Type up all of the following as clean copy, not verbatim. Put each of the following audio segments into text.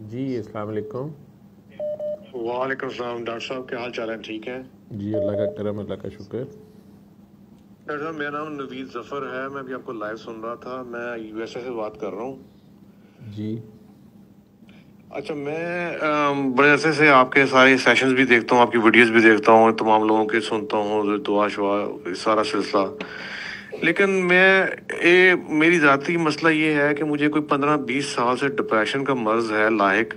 जी अस्सलाम वालेकुम। वालेकुम सलाम। डॉक्टर साहब क्या हाल चाल है? ठीक है जी अल्लाह का करम, अल्लाह का शुक्र। डॉक्टर साहब, मेरा नाम नवीद जफर है। मैं भी आपको लाइव सुन रहा था। मैं यूएसए से बात कर रहा हूँ। जी अच्छा, मैं बड़े अरसे से आपके सारे सेशंस भी देखता हूँ, आपकी वीडियोस भी देखता हूँ, तमाम लोगों के सुनता हूँ, दुआ शुआ सारा सिलसिला। लेकिन मेरी ज़ाती मसला ये है कि मुझे कोई 15-20 साल से डिप्रेशन का मर्ज है लाहिक,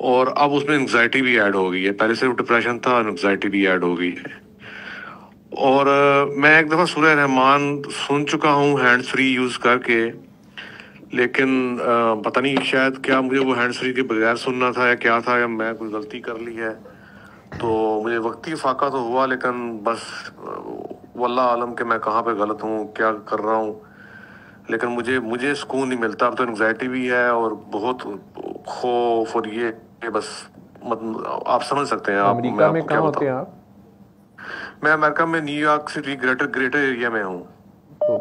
और अब उसमें एंग्जाइटी भी ऐड हो गई है। पहले सिर्फ डिप्रेशन था, एंग्जाइटी भी ऐड हो गई है। और मैं एक दफ़ा सूरह रहमान सुन चुका हूँ हैंड्स फ्री यूज़ करके, लेकिन पता नहीं शायद क्या मुझे वो हैंड्स फ्री के बगैर सुनना था या क्या था, या मैं कोई गलती कर ली है। तो मुझे वक्ती फाका तो हुआ, लेकिन बस वल्लाह आलम कि मैं कहाँ पे गलत हूँ, क्या कर रहा हूँ। लेकिन मुझे मुझे सुकून नहीं मिलता। अब तो एंग्जाइटी भी है और बहुत खौफ, और ये बस आप समझ सकते हैं। आप मैं अमेरिका में आपको क्या कहाँ होते हैं बताऊँ। आप? मैं अमेरिका में New York city greater greater area में हूँ। तो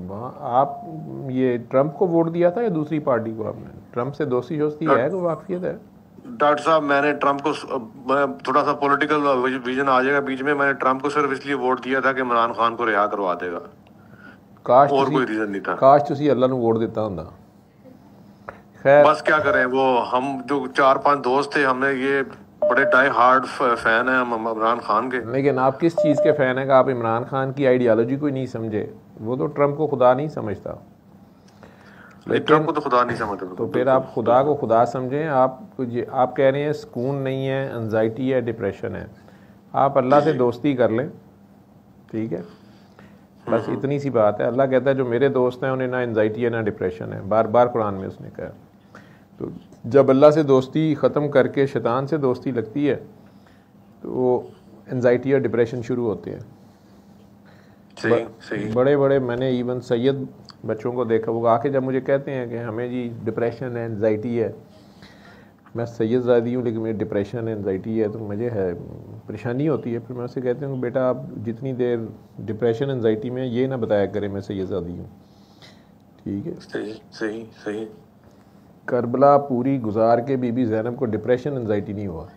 वहाँ आप ये ट्रंप को वोट दिया था या दूसरी पार्टी को? आपने ट्रंप से दोस्ती दोस्ती है, कोई वाकफियत है? डॉक्टर साहब, मैंने ट्रंप को मैं थोड़ा सा पॉलिटिकल विजन आ जाएगा बीच में। मैंने ट्रंप को सिर्फ इसलिए वोट दिया था कि इमरान खान को रिहा करवा देगा, काश और तुसी कोई रीजन नहीं था। काश तुसी अल्लाह ਨੂੰ वोट ਦਿੱਤਾ ਹੁੰਦਾ। खैर, बस क्या करें, वो हम जो 4-5 दोस्त थे, हमने ये बड़े डाई हार्ड फैन हैं हम इमरान खान के। लेकिन आप किस चीज़ के फ़ैन हैं कि आप इमरान खान की आइडियालॉजी को ही नहीं समझे? वो तो ट्रंप को खुदा नहीं समझता। नहीं, ट्रंप लेकिन को तो खुदा नहीं समझते। तो बिल्कुल फिर बिल्कुल आप खुदा को बिल्कुल। खुदा समझें। आप कह रहे हैं सुकून नहीं है, एनजाइटी है, डिप्रेशन है। आप जी अल्लाह से जी। दोस्ती कर लें, ठीक है? बस इतनी सी बात है। अल्लाह कहता है जो मेरे दोस्त हैं उन्हें ना एनजाइटी है ना डिप्रेशन है, बार बार कुरान में उसने कहा। तो जब अल्लाह से दोस्ती ख़त्म करके शैतान से दोस्ती लगती है तो एनजाइटी और डिप्रेशन शुरू होते हैं। सही सही। बड़े बड़े मैंने इवन सैयद बच्चों को देखा, वो आके जब मुझे कहते हैं कि हमें जी डिप्रेशन है, एनजाइटी है, मैं सैयद ज़ादी हूँ लेकिन मेरी डिप्रेशन है, एनजाइटी है, तो मुझे है परेशानी होती है। फिर मैं उससे कहती हूँ बेटा आप जितनी देर डिप्रेशन एनजाइटी में ये ना बताया करें मैं सैयद ज़ादी हूँ, ठीक है? सही सही सही। करबला पूरी गुजार के बीबी ज़ैनब को डिप्रेशन एनजाइटी नहीं हुआ।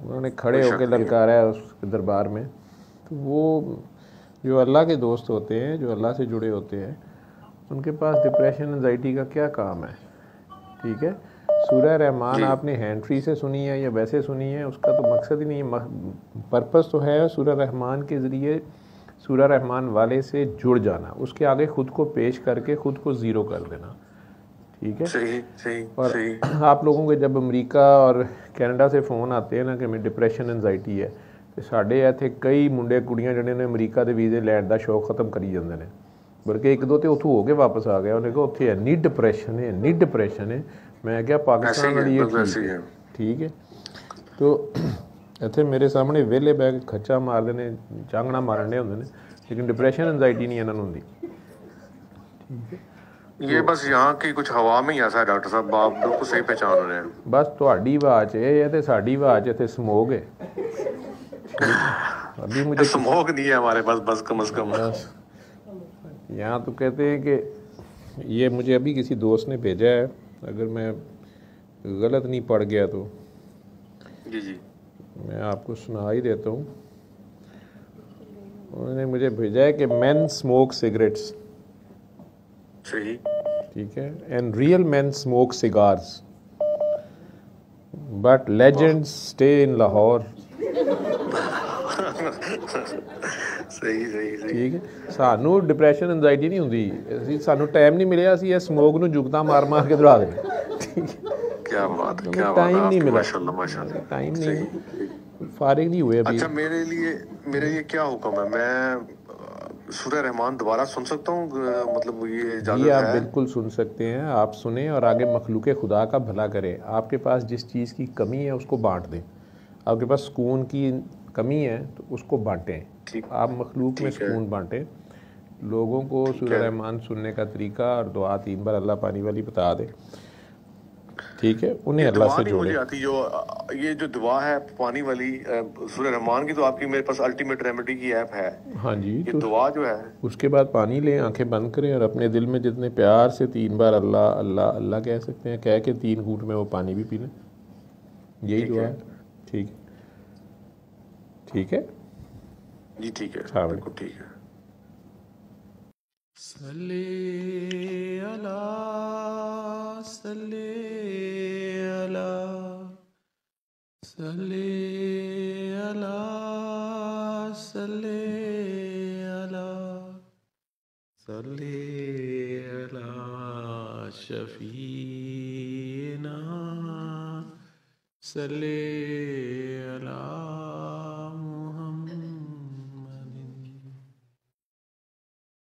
उन्होंने खड़े कोई होकर शक नहीं है। ललकारा है उसके दरबार में। तो वो जो अल्लाह के दोस्त होते हैं, जो अल्लाह से जुड़े होते हैं, उनके पास डिप्रेशन एनजाइटी का क्या काम है, ठीक है? सूरह रहमान जी आपने हैंड फ्री से सुनी है या वैसे सुनी है, उसका तो मकसद ही नहीं है। पर्पस तो है सूरह रहमान के ज़रिए सूरह रहमान वाले से जुड़ जाना, उसके आगे ख़ुद को पेश करके ख़ुद को ज़ीरो कर देना, ठीक है? सही सही और सही। आप लोगों के जब अमेरिका और कनाडा से फ़ोन आते हैं ना कि मैं डिप्रेशन एनजाइटी है, तो साढ़े इत्थे कई मुंडे कुड़ियाँ जिन्हें ने अमेरिका के वीज़े लैन का शौक ख़त्म करी जाते हैं। बल्कि एक दो तो उतों हो के वापस आ गया, उन्हें कहा उत्थे इन्नी डिप्रेशन है, इन्नी डिप्रेशन है। मैं क्या ऐसे पाकिस्तान ही है, वाली ये बिल्कुल ऐसे ठीक ही है, है। ठीक है? तो इत्थे मेरे सामने वेले बैग खच्चा मारते हैं, चांगना मारने होंगे ने, लेकिन डिप्रेशन एनजाइटी नहीं इन्होंने होंगी, ठीक है? ये तो बस यहाँ की कुछ हवा में ही ऐसा है डॉक्टर साहब, आप बिल्कुल सही पहचान रहे हैं। बस थोड़ी आवाज़ ये है तो साड़ी आवाज़ इतने स्मोक है, ठीक है? अभी मुझे किसी स्मोक नहीं है हमारे पास, बस कम से कम। बस यहाँ तो कहते हैं कि ये मुझे अभी किसी दोस्त ने भेजा है, अगर मैं गलत नहीं पढ़ गया तो जी जी। मैं आपको सुना ही देता हूँ। उन्होंने मुझे भेजा है कि मेन स्मोक सिगरेट्स, सही। ठीक है, and real main smoke cigars, but वाह। लेजेंड्स स्टे इन लाहौर, सही सही सही। ठीक है? सानू डिप्रेशन एनजाइटी नहीं होंगी, सानू टाइम नहीं मिले, असं स्मोक ਨੂੰ जुगता मार मार के दौड़ा देना, ठीक है? क्या बात है, क्योंकि क्या बात है टाइम नहीं आपकी, मिला, माशाल्लाह माशाल्लाह। टाइम सही नहीं, सही। फारिग नहीं हुए अभी। अच्छा, मेरे लिए क्या हुक्म है? मैं सूरह रहमान दोबारा सुन सकता हूँ? मतलब ये जी इजाज़त आप है? बिल्कुल सुन सकते हैं, आप सुने और आगे मखलूक खुदा का भला करें। आपके पास जिस चीज़ की कमी है उसको बांट दें। आपके पास सुकून की कमी है तो उसको बांटें। ठीक। आप मखलूक में ठीक है। सुकून बांटें। लोगों को ठीक सूरह है। रहमान सुनने का तरीका और दुआ 3 बार अल्लाह पानी वाली बता दें, ठीक है, उन्हें ये अल्लाह दुआ से नहीं मुझे जोड़े। आती जो ये जो दुआ है पानी वाली, सूरह रहमान की तो आपकी मेरे पास अल्टीमेट रेमेडी की ऐप है। हाँ जी, ये तो दुआ जो है, उसके बाद पानी लें, आंखें बंद करें और अपने दिल में जितने प्यार से 3 बार अल्लाह अल्लाह अल्लाह कह सकते हैं, कह के 3 घूंट में वो पानी भी पी लें। यही ठीक दुआ है है। ठीक है, ठीक है। जी, ठीक है, अस्सलाम बिल्कुल वालेकुम। ठीक है। सल्ले अला सल्ले अला सल्ले अला सल्ले अला सल्ले अला शफीना सल्ले अला